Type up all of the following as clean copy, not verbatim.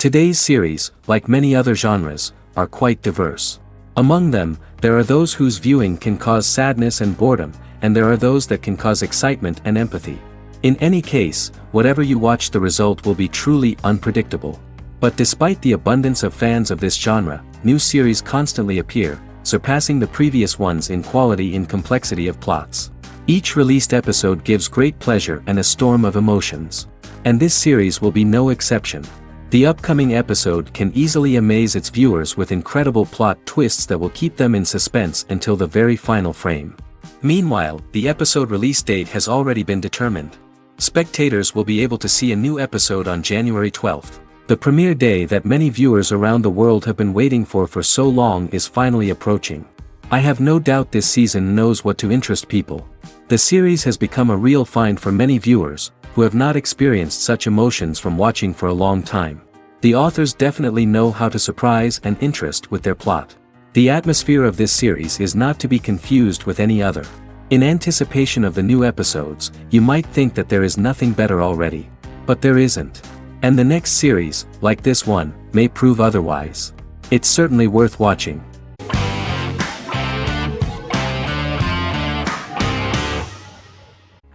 Today's series, like many other genres, are quite diverse. Among them, there are those whose viewing can cause sadness and boredom, and there are those that can cause excitement and empathy. In any case, whatever you watch, the result will be truly unpredictable. But despite the abundance of fans of this genre, new series constantly appear, surpassing the previous ones in quality and complexity of plots. Each released episode gives great pleasure and a storm of emotions. And this series will be no exception. The upcoming episode can easily amaze its viewers with incredible plot twists that will keep them in suspense until the very final frame. Meanwhile, the episode release date has already been determined. Spectators will be able to see a new episode on January 12th. The premiere day that many viewers around the world have been waiting for so long is finally approaching. I have no doubt this season knows what to interest people. The series has become a real find for many viewers, who have not experienced such emotions from watching for a long time. The authors definitely know how to surprise and interest with their plot. The atmosphere of this series is not to be confused with any other. In anticipation of the new episodes, you might think that there is nothing better already. But there isn't. And the next series, like this one, may prove otherwise. It's certainly worth watching.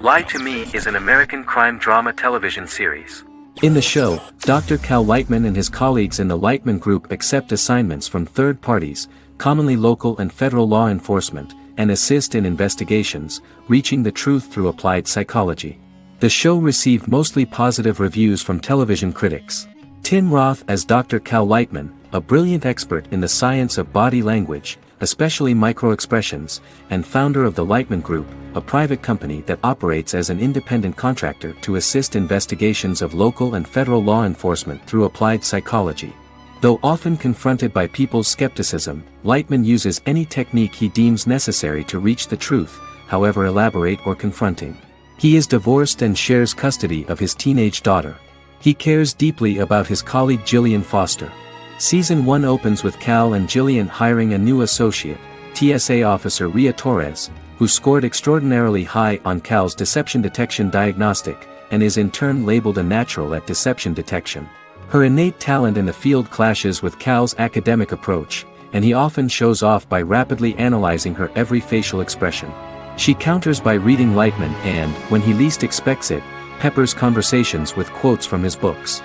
Lie to Me is an American crime drama television series. In the show, Dr. Cal Lightman and his colleagues in the Lightman Group accept assignments from third parties, commonly local and federal law enforcement, and assist in investigations, reaching the truth through applied psychology. The show received mostly positive reviews from television critics. Tim Roth as Dr. Cal Lightman, a brilliant expert in the science of body language, especially microexpressions, and founder of the Lightman Group, a private company that operates as an independent contractor to assist investigations of local and federal law enforcement through applied psychology. Though often confronted by people's skepticism, Lightman uses any technique he deems necessary to reach the truth, however elaborate or confronting. He is divorced and shares custody of his teenage daughter. He cares deeply about his colleague Gillian Foster. Season 1 opens with Cal and Gillian hiring a new associate, TSA officer Ria Torres, who scored extraordinarily high on Cal's deception detection diagnostic, and is in turn labeled a natural at deception detection. Her innate talent in the field clashes with Cal's academic approach, and he often shows off by rapidly analyzing her every facial expression. She counters by reading Lightman and, when he least expects it, peppers conversations with quotes from his books.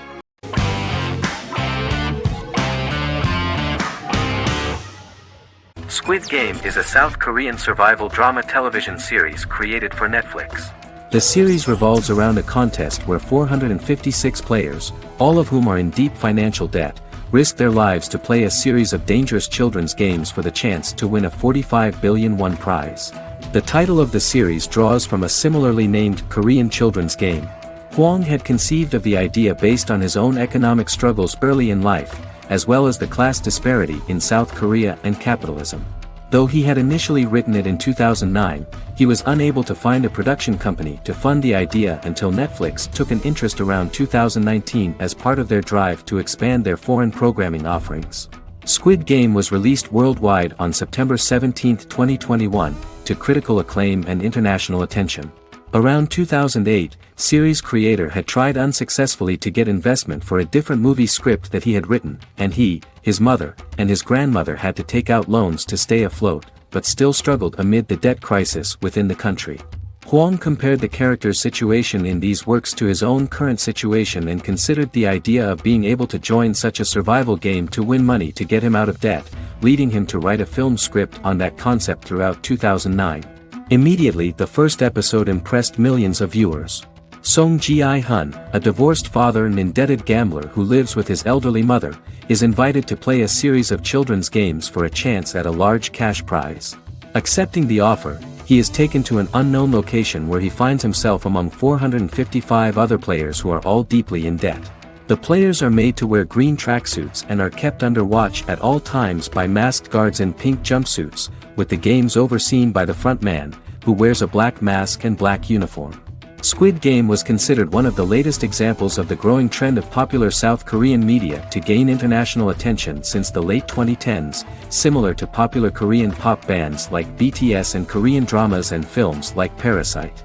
Squid Game is a South Korean survival drama television series created for Netflix. The series revolves around a contest where 456 players, all of whom are in deep financial debt, risk their lives to play a series of dangerous children's games for the chance to win a 45 billion won prize. The title of the series draws from a similarly named Korean children's game. Hwang had conceived of the idea based on his own economic struggles early in life, as well as the class disparity in South Korea and capitalism. Though he had initially written it in 2009, he was unable to find a production company to fund the idea until Netflix took an interest around 2019 as part of their drive to expand their foreign programming offerings. Squid Game was released worldwide on September 17, 2021, to critical acclaim and international attention. Around 2008, series creator had tried unsuccessfully to get investment for a different movie script that he had written, and he, his mother, and his grandmother had to take out loans to stay afloat, but still struggled amid the debt crisis within the country. Hwang compared the character's situation in these works to his own current situation and considered the idea of being able to join such a survival game to win money to get him out of debt, leading him to write a film script on that concept throughout 2009. Immediately, the first episode impressed millions of viewers. Song Ji-hun, a divorced father and indebted gambler who lives with his elderly mother, is invited to play a series of children's games for a chance at a large cash prize. Accepting the offer, he is taken to an unknown location where he finds himself among 455 other players who are all deeply in debt. The players are made to wear green tracksuits and are kept under watch at all times by masked guards in pink jumpsuits, with the games overseen by the front man, who wears a black mask and black uniform. Squid Game was considered one of the latest examples of the growing trend of popular South Korean media to gain international attention since the late 2010s, similar to popular Korean pop bands like BTS and Korean dramas and films like Parasite.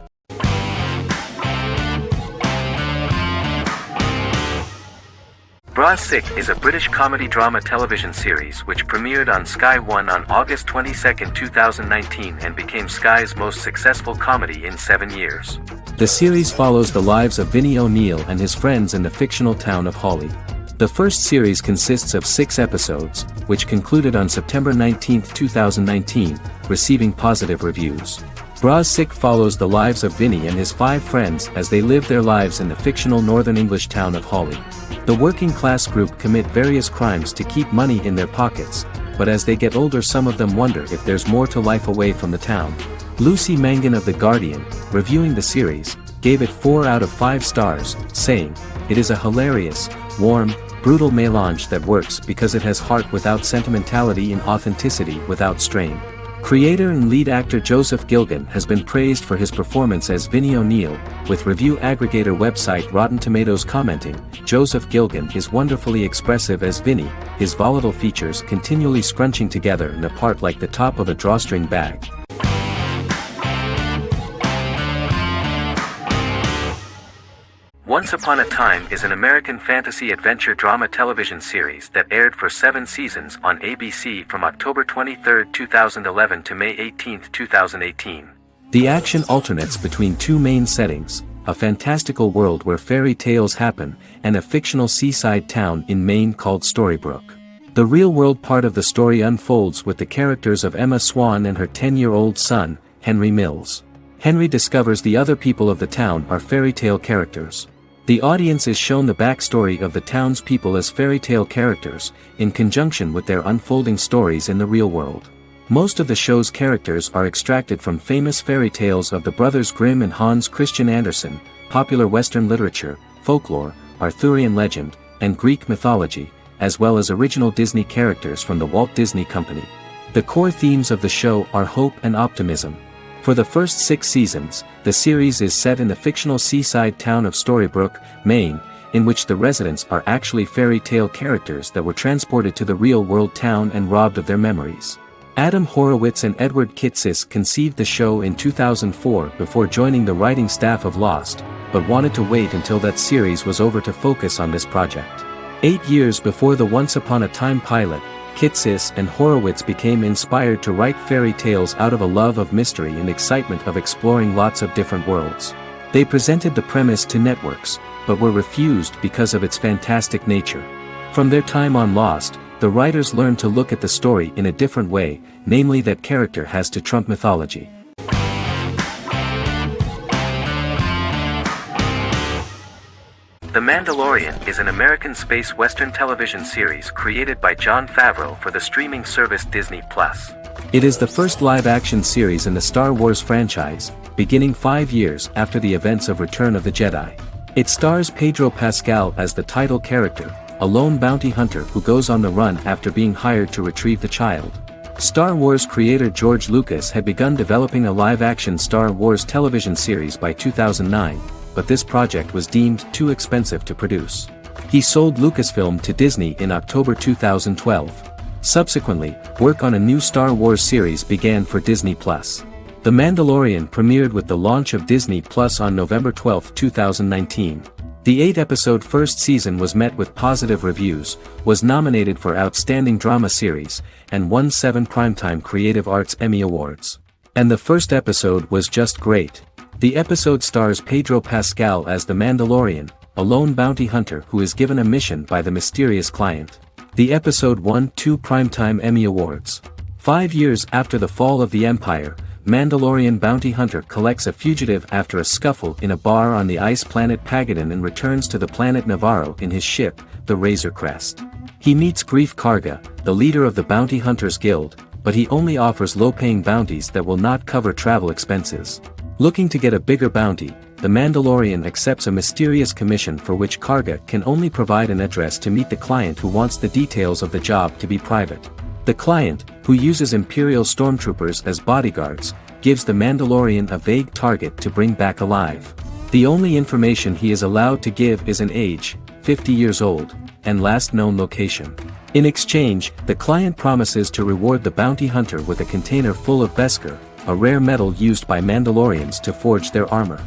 Bras Sick is a British comedy drama television series which premiered on Sky One on August 22, 2019 and became Sky's most successful comedy in 7 years. The series follows the lives of Vinnie O'Neill and his friends in the fictional town of Hawley. The first series consists of 6 episodes, which concluded on September 19, 2019, receiving positive reviews. Bras Sick follows the lives of Vinnie and his 5 friends as they live their lives in the fictional Northern English town of Hawley. The working class group commit various crimes to keep money in their pockets, but as they get older some of them wonder if there's more to life away from the town. Lucy Mangan of The Guardian, reviewing the series, gave it 4 out of 5 stars, saying, "It is a hilarious, warm, brutal melange that works because it has heart without sentimentality and authenticity without strain." Creator and lead actor Joseph Gilgun has been praised for his performance as Vinnie O'Neill, with review aggregator website Rotten Tomatoes commenting, "Joseph Gilgun is wonderfully expressive as Vinnie, his volatile features continually scrunching together and apart like the top of a drawstring bag." Once Upon a Time is an American fantasy adventure drama television series that aired for 7 seasons on ABC from October 23, 2011 to May 18, 2018. The action alternates between 2 main settings, a fantastical world where fairy tales happen, and a fictional seaside town in Maine called Storybrooke. The real-world part of the story unfolds with the characters of Emma Swan and her 10-year-old son, Henry Mills. Henry discovers the other people of the town are fairy tale characters. The audience is shown the backstory of the townspeople as fairy tale characters, in conjunction with their unfolding stories in the real world. Most of the show's characters are extracted from famous fairy tales of the Brothers Grimm and Hans Christian Andersen, popular Western literature, folklore, Arthurian legend, and Greek mythology, as well as original Disney characters from the Walt Disney Company. The core themes of the show are hope and optimism. For the first 6 seasons, the series is set in the fictional seaside town of Storybrooke, Maine, in which the residents are actually fairy tale characters that were transported to the real-world town and robbed of their memories. Adam Horowitz and Edward Kitsis conceived the show in 2004 before joining the writing staff of Lost, but wanted to wait until that series was over to focus on this project. 8 years before the Once Upon a Time pilot, Kitsis and Horowitz became inspired to write fairy tales out of a love of mystery and excitement of exploring lots of different worlds. They presented the premise to networks, but were refused because of its fantastic nature. From their time on Lost, the writers learned to look at the story in a different way, namely that character has to trump mythology. The Mandalorian is an American space western television series created by Jon Favreau for the streaming service Disney+. It is the first live-action series in the Star Wars franchise, beginning 5 years after the events of Return of the Jedi. It stars Pedro Pascal as the title character, a lone bounty hunter who goes on the run after being hired to retrieve the child. Star Wars creator George Lucas had begun developing a live-action Star Wars television series by 2009, but this project was deemed too expensive to produce. He sold Lucasfilm to Disney in October 2012. Subsequently, work on a new Star Wars series began for Disney+. The Mandalorian premiered with the launch of Disney+ on November 12, 2019. The 8-episode first season was met with positive reviews, was nominated for Outstanding Drama Series, and won 7 Primetime Creative Arts Emmy Awards. And the first episode was just great. The episode stars Pedro Pascal as the Mandalorian, a lone bounty hunter who is given a mission by the mysterious client. The episode won 2 Primetime Emmy Awards. 5 years after the fall of the Empire, Mandalorian bounty hunter collects a fugitive after a scuffle in a bar on the ice planet Pagadan and returns to the planet Navarro in his ship, the Razor Crest. He meets Grief Karga, the leader of the Bounty Hunters Guild, but he only offers low-paying bounties that will not cover travel expenses. Looking to get a bigger bounty, the Mandalorian accepts a mysterious commission for which Karga can only provide an address to meet the client who wants the details of the job to be private. The client, who uses Imperial stormtroopers as bodyguards, gives the Mandalorian a vague target to bring back alive. The only information he is allowed to give is an age, 50 years old, and last known location. In exchange, the client promises to reward the bounty hunter with a container full of Beskar, a rare metal used by Mandalorians to forge their armor.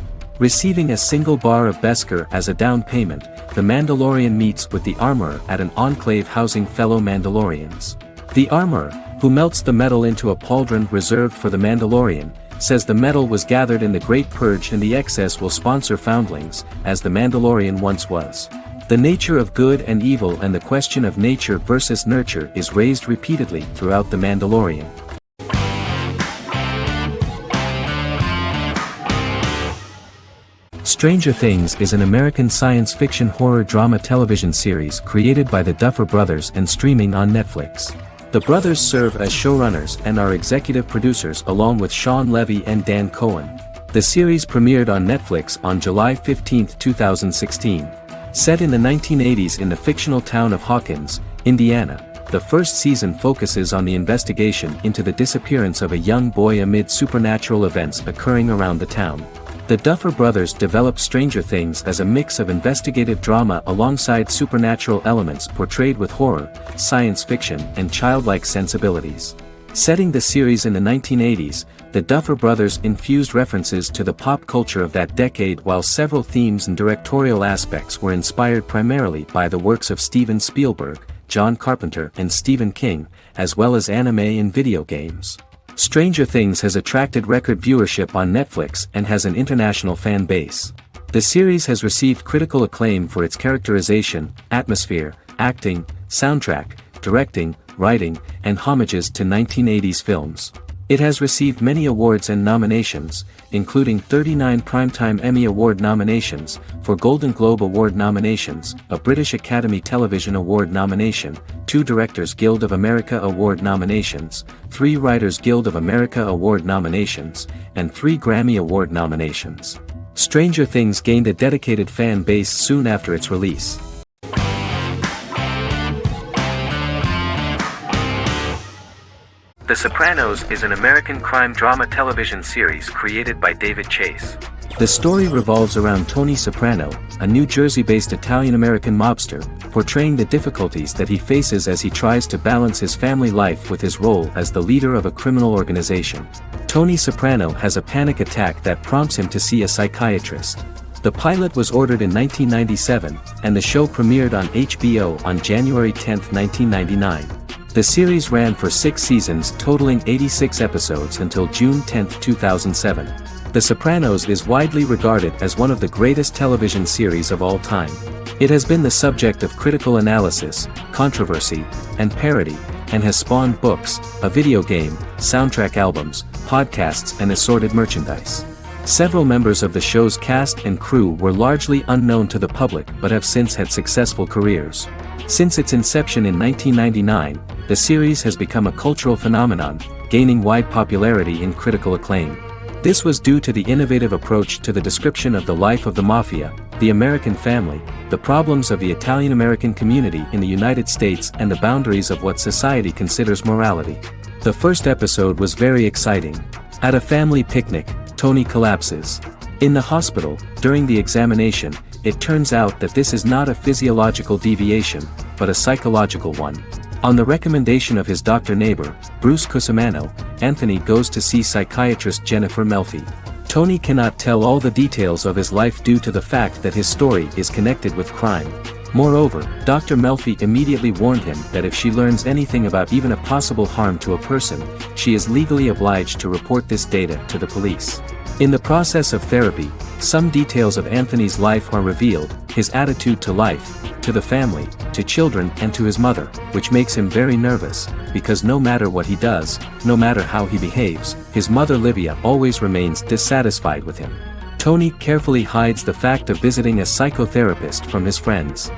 Receiving a single bar of Beskar as a down payment, the Mandalorian meets with the Armorer at an enclave housing fellow Mandalorians. The Armorer, who melts the metal into a pauldron reserved for the Mandalorian, says the metal was gathered in the Great Purge and the excess will sponsor foundlings, as the Mandalorian once was. The nature of good and evil and the question of nature versus nurture is raised repeatedly throughout The Mandalorian. Stranger Things is an American science fiction horror drama television series created by the Duffer Brothers and streaming on Netflix. The brothers serve as showrunners and are executive producers along with Sean Levy and Dan Cohen. The series premiered on Netflix on July 15, 2016. Set in the 1980s in the fictional town of Hawkins, Indiana, the first season focuses on the investigation into the disappearance of a young boy amid supernatural events occurring around the town. The Duffer Brothers developed Stranger Things as a mix of investigative drama alongside supernatural elements portrayed with horror, science fiction, and childlike sensibilities. Setting the series in the 1980s, the Duffer Brothers infused references to the pop culture of that decade while several themes and directorial aspects were inspired primarily by the works of Steven Spielberg, John Carpenter and Stephen King, as well as anime and video games. Stranger Things has attracted record viewership on Netflix and has an international fan base. The series has received critical acclaim for its characterization, atmosphere, acting, soundtrack, directing, writing, and homages to 1980s films. It has received many awards and nominations, including 39 Primetime Emmy Award nominations, 4 Golden Globe Award nominations, a British Academy Television Award nomination, 2 Directors Guild of America Award nominations, 3 Writers Guild of America Award nominations, and 3 Grammy Award nominations. Stranger Things gained a dedicated fan base soon after its release. The Sopranos is an American crime drama television series created by David Chase. The story revolves around Tony Soprano, a New Jersey-based Italian-American mobster, portraying the difficulties that he faces as he tries to balance his family life with his role as the leader of a criminal organization. Tony Soprano has a panic attack that prompts him to see a psychiatrist. The pilot was ordered in 1997, and the show premiered on HBO on January 10, 1999. The series ran for 6 seasons totaling 86 episodes until June 10, 2007. The Sopranos is widely regarded as one of the greatest television series of all time. It has been the subject of critical analysis, controversy, and parody, and has spawned books, a video game, soundtrack albums, podcasts and assorted merchandise. Several members of the show's cast and crew were largely unknown to the public but have since had successful careers. Since its inception in 1999, the series has become a cultural phenomenon, gaining wide popularity and critical acclaim. This was due to the innovative approach to the description of the life of the mafia, the American family, the problems of the Italian-American community in the United States and the boundaries of what society considers morality. The first episode was very exciting. At a family picnic, Tony collapses. In the hospital, during the examination, it turns out that this is not a physiological deviation, but a psychological one. On the recommendation of his doctor neighbor, Bruce Cusimano, Anthony goes to see psychiatrist Jennifer Melfi. Tony cannot tell all the details of his life due to the fact that his story is connected with crime. Moreover, Dr. Melfi immediately warned him that if she learns anything about even a possible harm to a person, she is legally obliged to report this data to the police. In the process of therapy, some details of Anthony's life are revealed, his attitude to life, to the family, to children and to his mother, which makes him very nervous, because no matter what he does, no matter how he behaves, his mother Livia always remains dissatisfied with him. Tony carefully hides the fact of visiting a psychotherapist from his friends.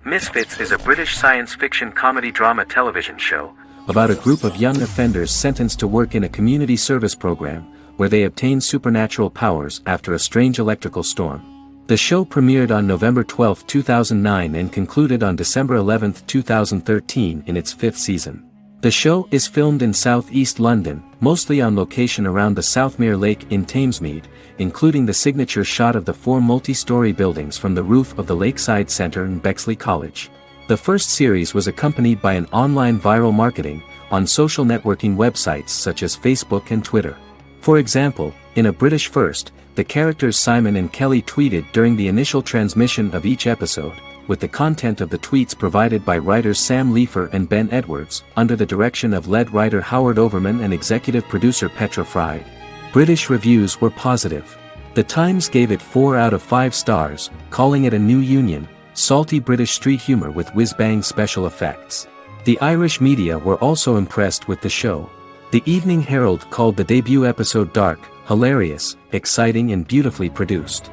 Misfits is a British science fiction comedy drama television show about a group of young offenders sentenced to work in a community service program, where they obtain supernatural powers after a strange electrical storm. The show premiered on November 12, 2009 and concluded on December 11, 2013 in its 5th season. The show is filmed in southeast London, mostly on location around the Southmere Lake in Thamesmead, including the signature shot of the 4 multi-story buildings from the roof of the Lakeside Centre in Bexley College. The first series was accompanied by an online viral marketing, on social networking websites such as Facebook and Twitter. For example, in a British first, the characters Simon and Kelly tweeted during the initial transmission of each episode, with the content of the tweets provided by writers Sam Leifer and Ben Edwards, under the direction of lead writer Howard Overman and executive producer Petra Fried. British reviews were positive. The Times gave it 4 out of 5 stars, calling it a new union, salty British street humor with whiz-bang special effects. The Irish media were also impressed with the show. The Evening Herald called the debut episode dark, hilarious, exciting and beautifully produced.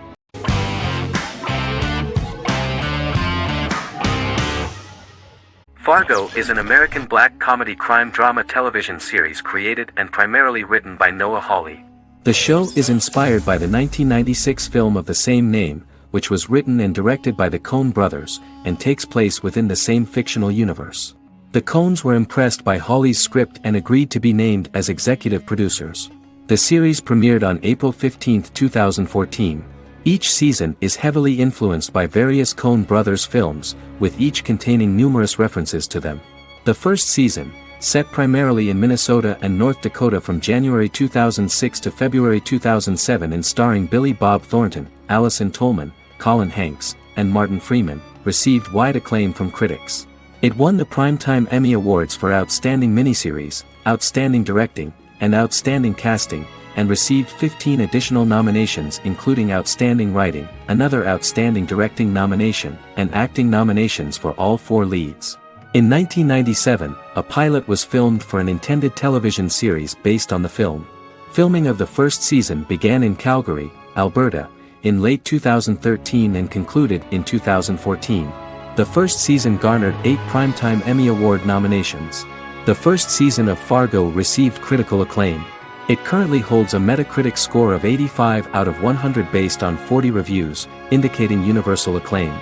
Fargo is an American black comedy crime drama television series created and primarily written by Noah Hawley. The show is inspired by the 1996 film of the same name, which was written and directed by the Coen brothers, and takes place within the same fictional universe. The Coens were impressed by Hawley's script and agreed to be named as executive producers. The series premiered on April 15, 2014. Each season is heavily influenced by various Coen brothers films, with each containing numerous references to them. The first season, set primarily in Minnesota and North Dakota from January 2006 to February 2007 and starring Billy Bob Thornton, Allison Tolman, Colin Hanks, and Martin Freeman, received wide acclaim from critics. It won the Primetime Emmy Awards for Outstanding Miniseries, Outstanding Directing, and Outstanding Casting, and received 15 additional nominations including Outstanding Writing, another Outstanding Directing nomination, and acting nominations for all 4 leads. In 1997, a pilot was filmed for an intended television series based on the film. Filming of the first season began in Calgary, Alberta, in late 2013 and concluded in 2014. The first season garnered 8 Primetime Emmy Award nominations. The first season of Fargo received critical acclaim. It currently holds a Metacritic score of 85 out of 100 based on 40 reviews, indicating universal acclaim.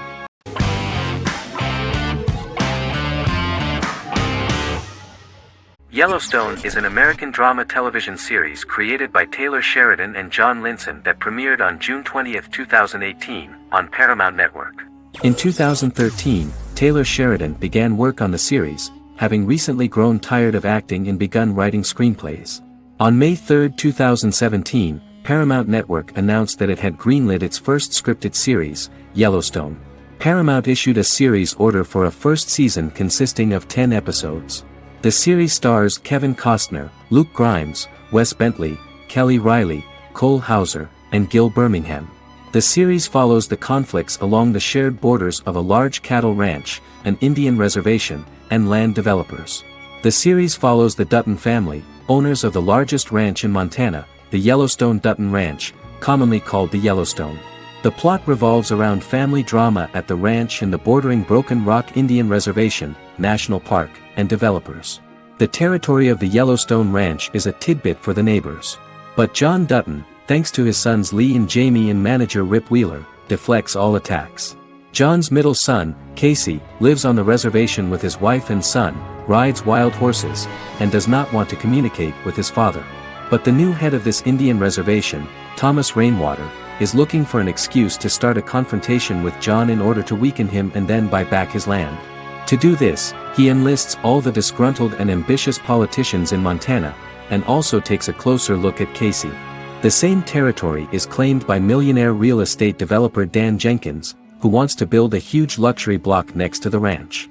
Yellowstone is an American drama television series created by Taylor Sheridan and John Linson that premiered on June 20, 2018, on Paramount Network. In 2013, Taylor Sheridan began work on the series, having recently grown tired of acting and begun writing screenplays. On May 3, 2017, Paramount Network announced that it had greenlit its first scripted series, Yellowstone. Paramount issued a series order for a first season consisting of 10 episodes. The series stars Kevin Costner, Luke Grimes, Wes Bentley, Kelly Riley, Cole Hauser, and Gil Birmingham. The series follows the conflicts along the shared borders of a large cattle ranch, an Indian reservation, and land developers. The series follows the Dutton family, owners of the largest ranch in Montana, the Yellowstone Dutton Ranch, commonly called the Yellowstone. The plot revolves around family drama at the ranch and the bordering Broken Rock Indian Reservation, National Park, and developers. The territory of the Yellowstone Ranch is a tidbit for the neighbors. But John Dutton, thanks to his sons Lee and Jamie and manager Rip Wheeler, deflects all attacks. John's middle son, Casey, lives on the reservation with his wife and son, rides wild horses, and does not want to communicate with his father. But the new head of this Indian reservation, Thomas Rainwater, is looking for an excuse to start a confrontation with John in order to weaken him and then buy back his land. To do this, he enlists all the disgruntled and ambitious politicians in Montana, and also takes a closer look at Casey. The same territory is claimed by millionaire real estate developer Dan Jenkins, who wants to build a huge luxury block next to the ranch.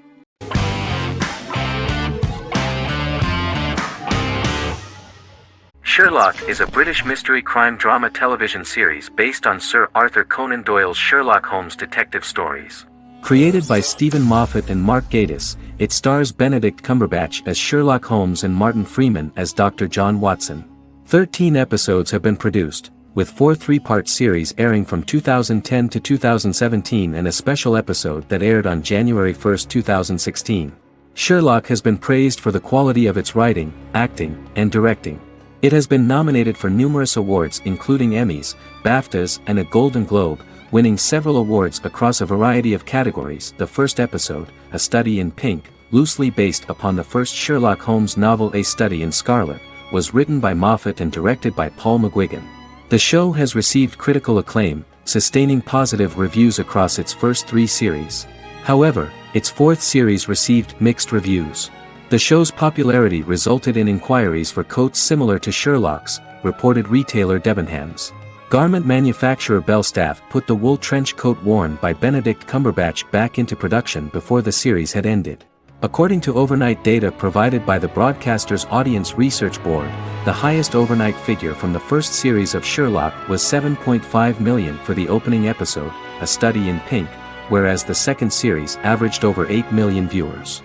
Sherlock is a British mystery crime drama television series based on Sir Arthur Conan Doyle's Sherlock Holmes detective stories. Created by Stephen Moffat and Mark Gatiss, it stars Benedict Cumberbatch as Sherlock Holmes and Martin Freeman as Dr. John Watson. 13 episodes have been produced, with 4 three-part series airing from 2010 to 2017 and a special episode that aired on January 1, 2016. Sherlock has been praised for the quality of its writing, acting, and directing. It has been nominated for numerous awards including Emmys, BAFTAs, and a Golden Globe, winning several awards across a variety of categories. The first episode, A Study in Pink, loosely based upon the first Sherlock Holmes novel A Study in Scarlet, was written by Moffat and directed by Paul McGuigan. The show has received critical acclaim, sustaining positive reviews across its first 3 series. However, its 4th series received mixed reviews. The show's popularity resulted in inquiries for coats similar to Sherlock's, reported retailer Debenhams. Garment manufacturer Belstaff put the wool trench coat worn by Benedict Cumberbatch back into production before the series had ended. According to overnight data provided by the broadcaster's Audience Research Board, the highest overnight figure from the first series of Sherlock was 7.5 million for the opening episode, A Study in Pink, whereas the second series averaged over 8 million viewers.